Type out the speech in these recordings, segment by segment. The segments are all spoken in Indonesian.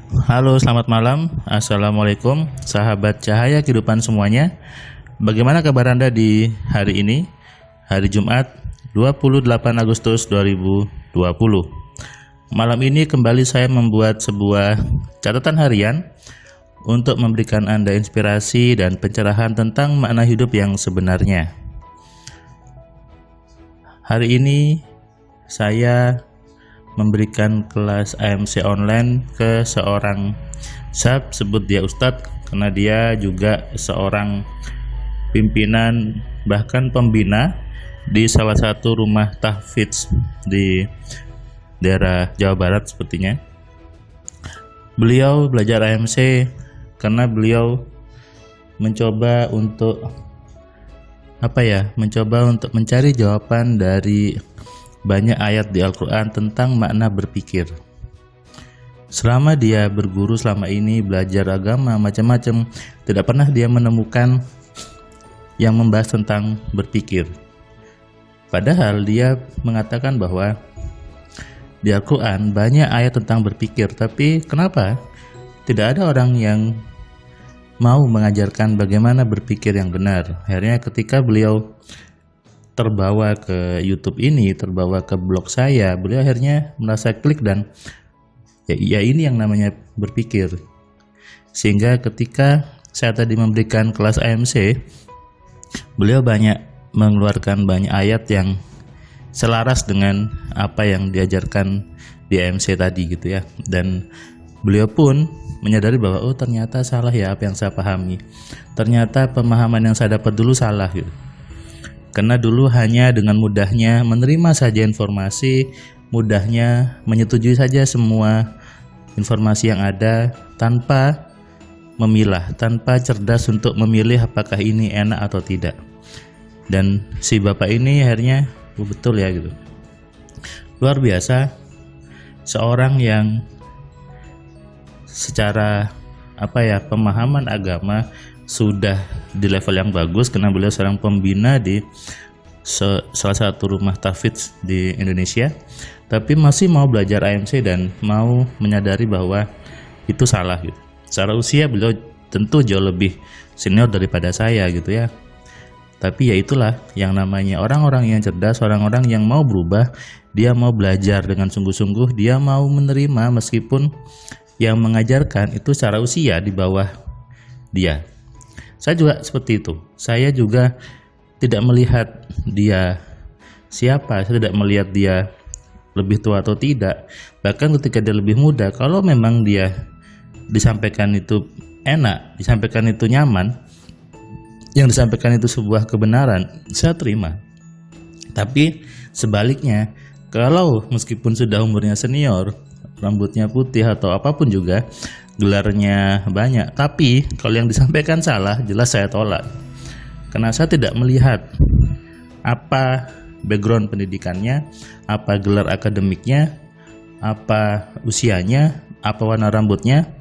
Halo, selamat malam. Assalamualaikum, sahabat cahaya kehidupan semuanya. Bagaimana kabar Anda di hari ini? Hari Jumat, 28 Agustus 2020. Malam ini kembali saya membuat sebuah catatan harian untuk memberikan Anda inspirasi dan pencerahan tentang makna hidup yang sebenarnya. Hari ini saya memberikan kelas AMC online ke seorang sab, sebut dia Ustadz karena dia juga seorang pimpinan bahkan pembina di salah satu rumah tahfidz di daerah Jawa Barat sepertinya. Beliau belajar AMC karena beliau mencoba untuk mencari jawaban dari banyak ayat di Al-Quran tentang makna berpikir. Selama dia berguru selama ini, belajar agama macam-macam, tidak pernah dia menemukan yang membahas tentang berpikir. Padahal dia mengatakan bahwa di Al-Quran banyak ayat tentang berpikir, tapi kenapa tidak ada orang yang mau mengajarkan bagaimana berpikir yang benar? Akhirnya ketika beliau terbawa ke YouTube ini, terbawa ke blog saya, beliau akhirnya merasa klik dan ya ini yang namanya berpikir. Sehingga ketika saya tadi memberikan kelas AMC, beliau banyak mengeluarkan banyak ayat yang selaras dengan apa yang diajarkan di AMC tadi gitu ya. Dan beliau pun menyadari bahwa oh ternyata salah ya apa yang saya pahami. Ternyata pemahaman yang saya dapat dulu salah gitu. Karena dulu hanya dengan mudahnya menerima saja informasi, mudahnya menyetujui saja semua informasi yang ada tanpa memilah, tanpa cerdas untuk memilih apakah ini enak atau tidak. Dan si bapak ini akhirnya betul ya gitu. Luar biasa, seorang yang secara pemahaman agama sudah di level yang bagus karena beliau seorang pembina di salah satu rumah tahfidz di Indonesia, tapi masih mau belajar AMC dan mau menyadari bahwa itu salah gitu. Secara usia beliau tentu jauh lebih senior daripada saya gitu ya. Tapi ya itulah yang namanya orang-orang yang cerdas, orang-orang yang mau berubah, dia mau belajar dengan sungguh-sungguh, dia mau menerima meskipun yang mengajarkan itu secara usia di bawah dia. Saya juga seperti itu. Saya juga tidak melihat dia siapa, saya tidak melihat dia lebih tua atau tidak. Bahkan ketika dia lebih muda, kalau memang dia disampaikan itu enak, disampaikan itu nyaman, yang disampaikan itu sebuah kebenaran, saya terima. Tapi sebaliknya, kalau meskipun sudah umurnya senior, rambutnya putih atau apapun juga, gelarnya banyak, tapi kalau yang disampaikan salah, jelas saya tolak. Karena saya tidak melihat apa background pendidikannya, apa gelar akademiknya, apa usianya, apa warna rambutnya,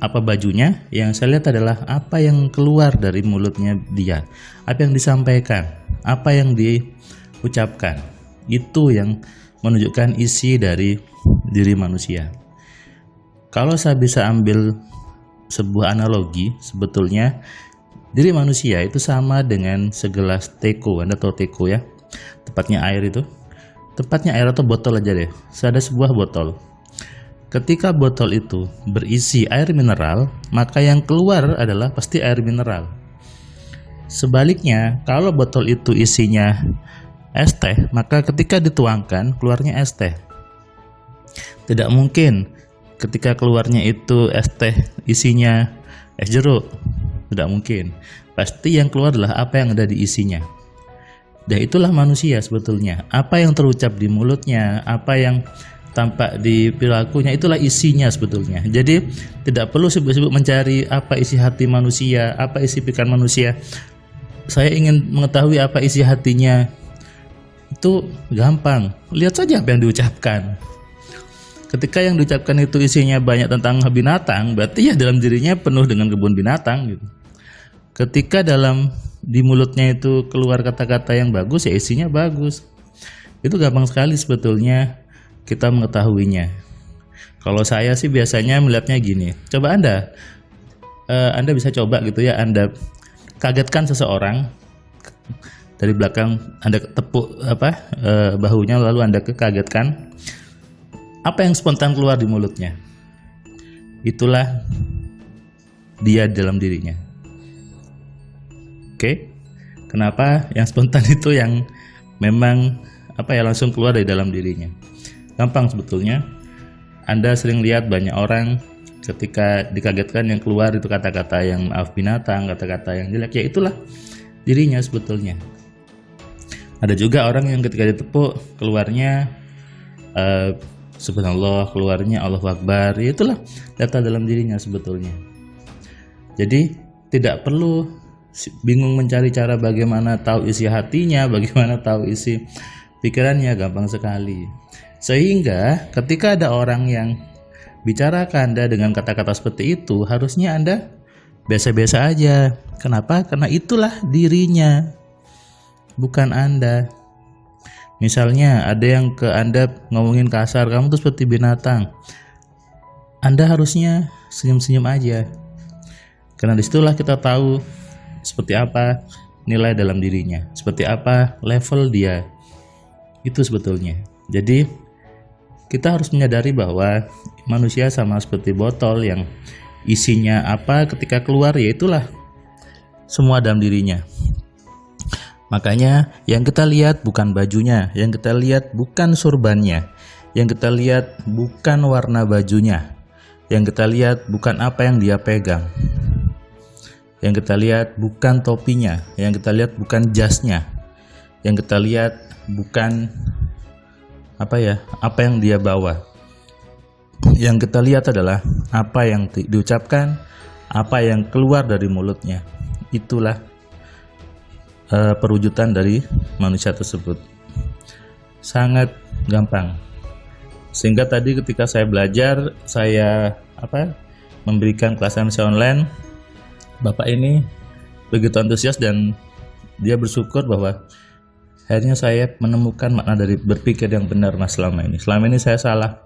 apa bajunya. Yang saya lihat adalah apa yang keluar dari mulutnya dia, apa yang disampaikan, apa yang diucapkan. Itu yang menunjukkan isi dari diri manusia. Kalau saya bisa ambil sebuah analogi, sebetulnya diri manusia itu sama dengan segelas teko. Anda tahu teko ya? Tempatnya air itu. Tempatnya air atau botol aja deh. Saya ada sebuah botol. Ketika botol itu berisi air mineral, maka yang keluar adalah pasti air mineral. Sebaliknya, kalau botol itu isinya es teh, maka ketika dituangkan keluarnya es teh. Tidak mungkin ketika keluarnya itu es teh isinya es jeruk, tidak mungkin. Pasti yang keluar adalah apa yang ada di isinya. Dan itulah manusia sebetulnya. Apa yang terucap di mulutnya, apa yang tampak di perilakunya, itulah isinya sebetulnya. Jadi tidak perlu sibuk-sibuk mencari apa isi hati manusia, apa isi pikiran manusia. Saya ingin mengetahui apa isi hatinya, itu gampang. Lihat saja apa yang diucapkan. Ketika yang diucapkan itu isinya banyak tentang binatang, berarti ya dalam dirinya penuh dengan kebun binatang gitu. Ketika di mulutnya itu keluar kata-kata yang bagus, ya isinya bagus. Itu gampang sekali sebetulnya kita mengetahuinya. Kalau saya sih biasanya melihatnya gini, coba Anda bisa coba gitu ya, Anda kagetkan seseorang dari belakang, Anda tepuk bahunya, lalu Anda kagetkan, apa yang spontan keluar di mulutnya? Itulah dia dalam dirinya. Oke? Kenapa yang spontan itu yang memang langsung keluar dari dalam dirinya? Gampang sebetulnya. Anda sering lihat banyak orang ketika dikagetkan yang keluar itu kata-kata yang maaf binatang, kata-kata yang jelek, ya itulah dirinya sebetulnya. Ada juga orang yang ketika ditepuk keluarnya subhanallah, keluarnya Allahu Akbar, ya itulah data dalam dirinya sebetulnya. Jadi tidak perlu bingung mencari cara bagaimana tahu isi hatinya, bagaimana tahu isi pikirannya, gampang sekali. Sehingga ketika ada orang yang bicara ke Anda dengan kata-kata seperti itu, harusnya Anda biasa-biasa aja. Kenapa? Karena itulah dirinya, bukan Anda. Misalnya ada yang ke Anda ngomongin kasar, kamu tuh seperti binatang, Anda harusnya senyum-senyum aja. Karena disitulah kita tahu seperti apa nilai dalam dirinya, seperti apa level dia. Itu sebetulnya. Jadi kita harus menyadari bahwa manusia sama seperti botol yang isinya apa ketika keluar, ya itulah semua dalam dirinya. Makanya yang kita lihat bukan bajunya, yang kita lihat bukan surbannya, yang kita lihat bukan warna bajunya, yang kita lihat bukan apa yang dia pegang, yang kita lihat bukan topinya, yang kita lihat bukan jasnya, yang kita lihat bukan apa yang dia bawa. Yang kita lihat adalah apa yang diucapkan, apa yang keluar dari mulutnya. Itulah perwujudan dari manusia tersebut. Sangat gampang. Sehingga tadi ketika saya belajar, saya memberikan kelas MC online, Bapak ini begitu antusias dan dia bersyukur bahwa akhirnya saya menemukan makna dari berpikir yang benar selama ini. Selama ini saya salah.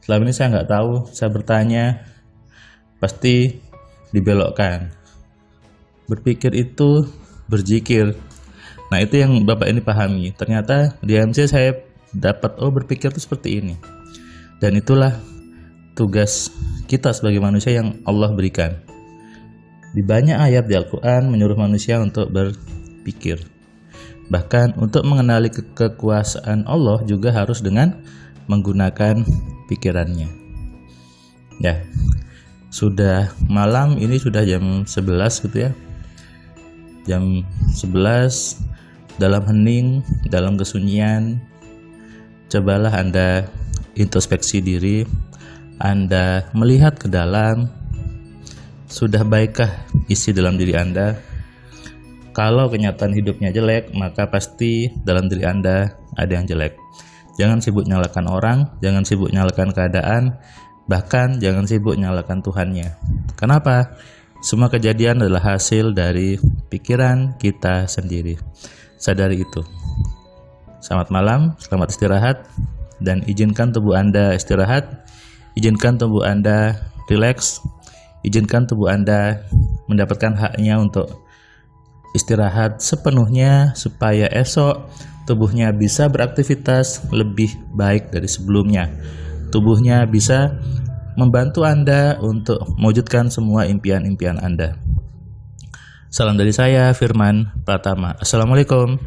Selama ini saya nggak tahu. Saya bertanya, pasti dibelokkan. Berpikir itu berzikir. Nah, itu yang Bapak ini pahami. Ternyata di MC saya dapat, berpikir itu seperti ini. Dan itulah tugas kita sebagai manusia yang Allah berikan. Di banyak ayat di Al-Quran menyuruh manusia untuk berpikir. Bahkan untuk mengenali kekuasaan Allah juga harus dengan menggunakan pikirannya. Ya, sudah malam, ini sudah jam 11 gitu ya. Jam 11, dalam hening, dalam kesunyian, cobalah Anda introspeksi diri, Anda melihat ke dalam, sudah baikkah isi dalam diri Anda? Kalau kenyataan hidupnya jelek, maka pasti dalam diri Anda ada yang jelek. Jangan sibuk nyalakan orang, jangan sibuk nyalakan keadaan, bahkan jangan sibuk nyalakan Tuhannya. Kenapa? Semua kejadian adalah hasil dari pikiran kita sendiri. Sadari itu. Selamat malam, selamat istirahat, dan izinkan tubuh Anda istirahat, izinkan tubuh Anda rileks, izinkan tubuh Anda mendapatkan haknya untuk istirahat sepenuhnya supaya esok tubuhnya bisa beraktivitas lebih baik dari sebelumnya. Tubuhnya bisa membantu Anda untuk mewujudkan semua impian-impian Anda. Salam dari saya, Firman Pratama. Assalamualaikum.